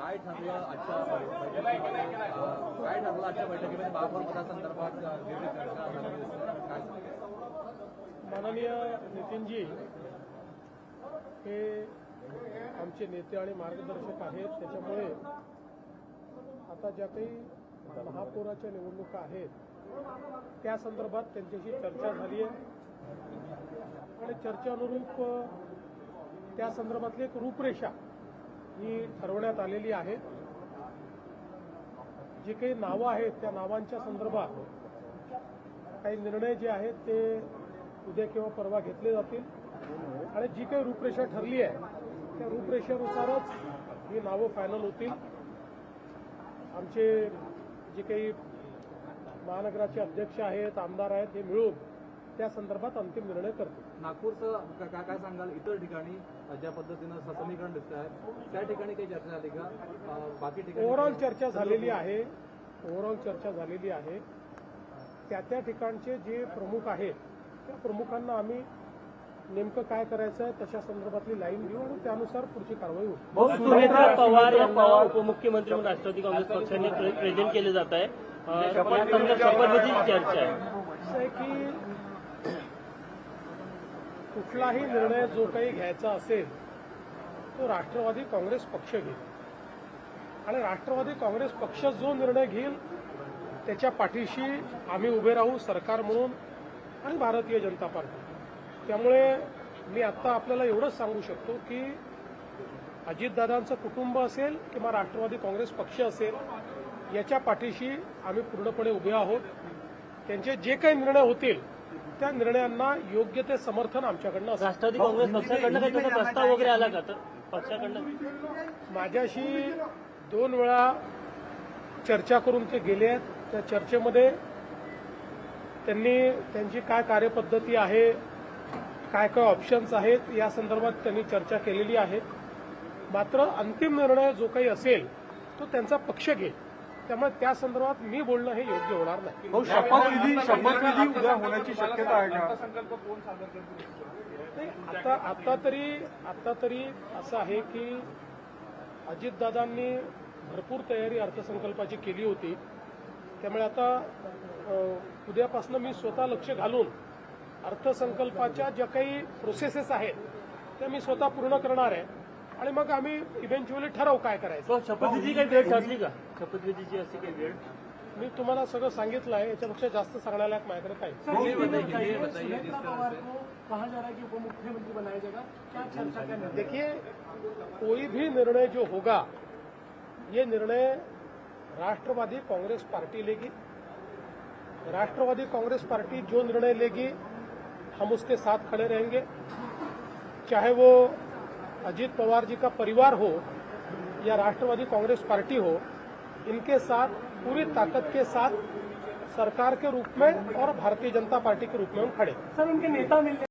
काय ठरलं आजच्या बैठकीमध्ये महापौर पदासंदर्भात वेगळी चर्चा झाली दिसते काय माननीय नितीनजी हे आमचे नेते आणि मार्गदर्शक आहेत. त्याच्यामुळे आता ज्या काही महापौराच्या निवडणुका आहेत त्या संदर्भात त्यांच्याशी चर्चा झाली आहे आणि चर्चेअनुरूप त्या संदर्भातली एक रूपरेषा ही ठरवण्यात आलेली आहे. जी काही नावं आहेत त्या नावांच्या संदर्भात काही निर्णय जे आहेत ते उद्या किंवा परवा घेतले जातील आणि जी काही रूपरेषा ठरली आहे त्या रूपरेषेनुसारच ही नावं फायनल होतील. आमचे जे काही महानगराचे अध्यक्ष आहेत, आमदार आहेत, हे मिळून त्या संदर्भात अंतिम निर्णय करतील. नागपूरचं काय सांगाल? इतर ठिकाणी ज्या पद्धतीनं समीकरण दिसत आहे त्या ठिकाणी काही चर्चा झाली का? बाकी ठिकाणी ओव्हरऑल चर्चा झालेली आहे. त्या ठिकाणचे जे प्रमुख आहेत त्या प्रमुखांना आम्ही नेमकं काय करायचं आहे तशा संदर्भातली लाईन देऊ आणि त्यानुसार पुढची कारवाई होईल. सुनेत्रा पवार यांना उपमुख्यमंत्री म्हणून राष्ट्रवादी काँग्रेस पक्षाने प्रेझेंट केले जात आहे. शपथविधीची चर्चा आहे. असं आहे की कुठलाही निर्णय जो काही घ्यायचा असेल तो राष्ट्रवादी काँग्रेस पक्ष घेईल आणि राष्ट्रवादी काँग्रेस पक्ष जो निर्णय घेईल त्याच्या पाठीशी आम्ही उभे राहू, सरकार म्हणून आणि भारतीय जनता पार्टी. त्यामुळे मी आत्ता आपल्याला एवढंच सांगू शकतो की अजितदादांचं कुटुंब असेल किंवा राष्ट्रवादी काँग्रेस पक्ष असेल याच्या पाठीशी आम्ही पूर्णपणे उभे आहोत. त्यांचे जे काही निर्णय होतील त्या निर्णयांना योग्य ते समर्थन आमच्याकडनं असेल. राष्ट्रवादी काँग्रेस पक्षाकडनं काही तसा प्रस्ताव वगैरे आला का? तर पक्षाकडनं माझ्याशी 2 वेळा चर्चा करून ते गेले आहेत. त्या चर्चेमध्ये त्यांची काय कार्यपद्धती आहे, काय काय ऑप्शन्स आहेत या संदर्भात त्यांनी चर्चा केलेली आहे. मात्र अंतिम निर्णय जो काही असेल तो त्यांचा पक्ष घेईल. त्यामुळे त्या संदर्भात मी बोलणं हे योग्य होणार नाही. शपथविधी उद्या होण्याची शक्यता आहे का? आता तरी असं आहे की अजितदादांनी भरपूर तयारी अर्थसंकल्पाची केली होती. त्यामुळे आता उद्यापासून मी स्वतः लक्ष घालून अर्थसंकल्पाच्या ज्या काही प्रोसेसेस आहेत त्या मी स्वतः पूर्ण करणार आहे आणि मग आम्ही इव्हेंच्युअली ठरवू काय करायचं. शपथविधी काही वेळ ठरली का? शपथविधीची अशी काही वेळ? मी तुम्हाला सगळं सांगितलं आहे. याच्यापेक्षा जास्त सांगण्याला माझ्याकडे काही. देखिए, कोई भी निर्णय जो होगा ये निर्णय राष्ट्रवादी कांग्रेस पार्टी लेगी. राष्ट्रवादी कांग्रेस पार्टी जो निर्णय लेगी हम उसके साथ खड़े रहेंगे. चाहे वो अजीत पवार जी का परिवार हो या राष्ट्रवादी कांग्रेस पार्टी हो, इनके साथ पूरी ताकत के साथ सरकार के रूप में और भारतीय जनता पार्टी के रूप में हम खड़े. सर, उनके नेता मिलने